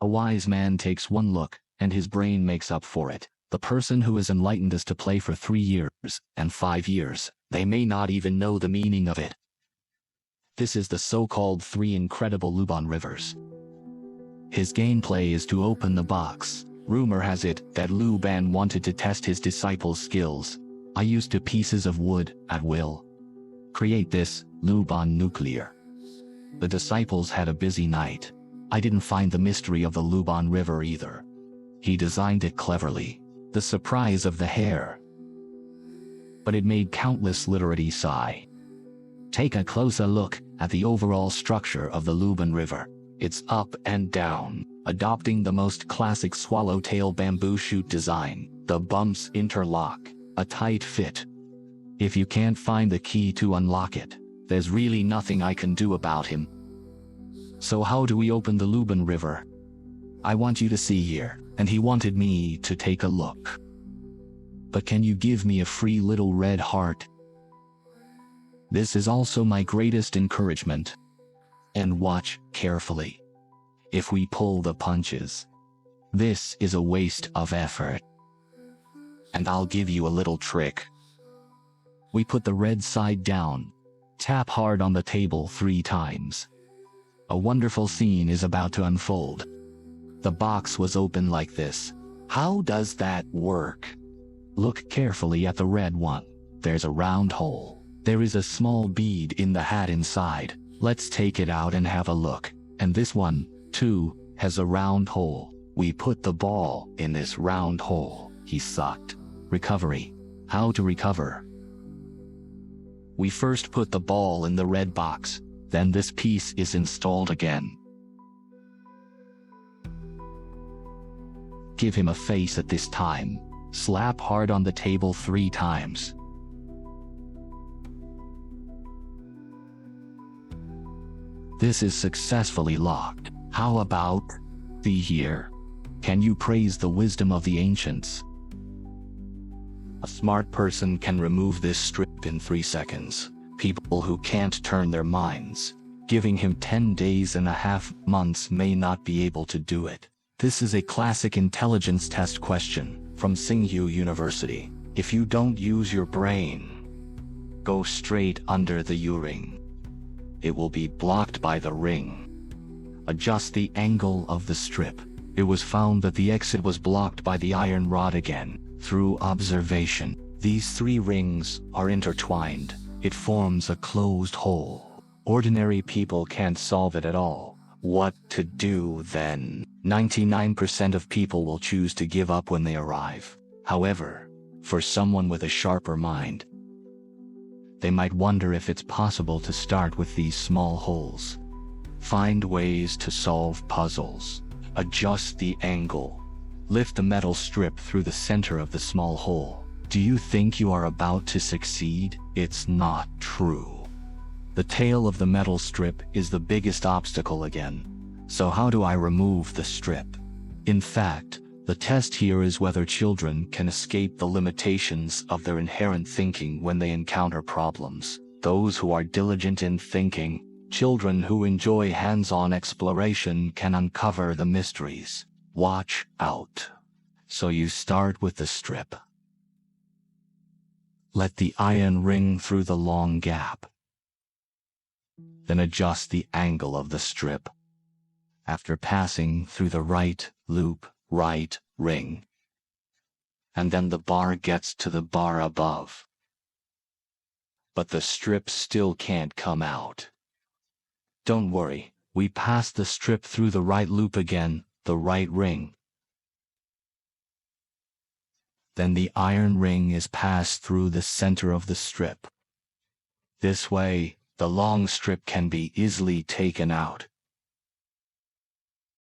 A wise man takes one look, and his brain makes up for it. The person who is enlightened is to play for 3 years, and 5 years, they may not even know the meaning of it. This is the so-called 3 incredible Luban rivers. His gameplay is to open the box. Rumor has it that Luban wanted to test his disciples' skills. I used 2 pieces of wood, at will. Create this, Luban nuclear. The disciples had a busy night. I didn't find the mystery of the Luban River either. He designed it cleverly. The surprise of the hair. But it made countless literati sigh. Take a closer look at the overall structure of the Luban River. It's up and down, adopting the most classic swallowtail bamboo shoot design. The bumps interlock, a tight fit. If you can't find the key to unlock it, there's really nothing I can do about him. So how do we open the Luban River? I want you to see here, and he wanted me to take a look. But can you give me a free little red heart? This is also my greatest encouragement. And watch carefully. If we pull the punches, this is a waste of effort. And I'll give you a little trick. We put the red side down. Tap hard on the table 3 times. A wonderful scene is about to unfold. The box was open like this. How does that work? Look carefully at the red one. There's a round hole. There is a small bead in the hat inside. Let's take it out and have a look. And this one, too, has a round hole. We put the ball in this round hole. He sucked. Recovery. How to recover? We first put the ball in the red box. Then this piece is installed again. Give him a face at this time. Slap hard on the table 3 times. This is successfully locked. How about the here? Can you praise the wisdom of the ancients? A smart person can remove this strip in 3 seconds. People who can't turn their minds, giving him 10 days and a half months may not be able to do it. This is a classic intelligence test question from Tsinghua University. If you don't use your brain, go straight under the U-ring. It will be blocked by the ring. Adjust the angle of the strip. It was found that the exit was blocked by the iron rod again. Through observation, these 3 rings are intertwined. It forms a closed hole. Ordinary people can't solve it at all. What to do then? 99% of people will choose to give up when they arrive. However, for someone with a sharper mind, they might wonder if it's possible to start with these small holes. Find ways to solve puzzles. Adjust the angle. Lift the metal strip through the center of the small hole. Do you think you are about to succeed? It's not true. The tail of the metal strip is the biggest obstacle again. So how do I remove the strip? In fact, the test here is whether children can escape the limitations of their inherent thinking when they encounter problems. Those who are diligent in thinking, children who enjoy hands-on exploration can uncover the mysteries. Watch out. So you start with the strip. Let the iron ring through the long gap. Then adjust the angle of the strip. After passing through the right loop, right ring. And then the bar gets to the bar above. But the strip still can't come out. Don't worry, we pass the strip through the right loop again, the right ring. Then the iron ring is passed through the center of the strip. This way, the long strip can be easily taken out.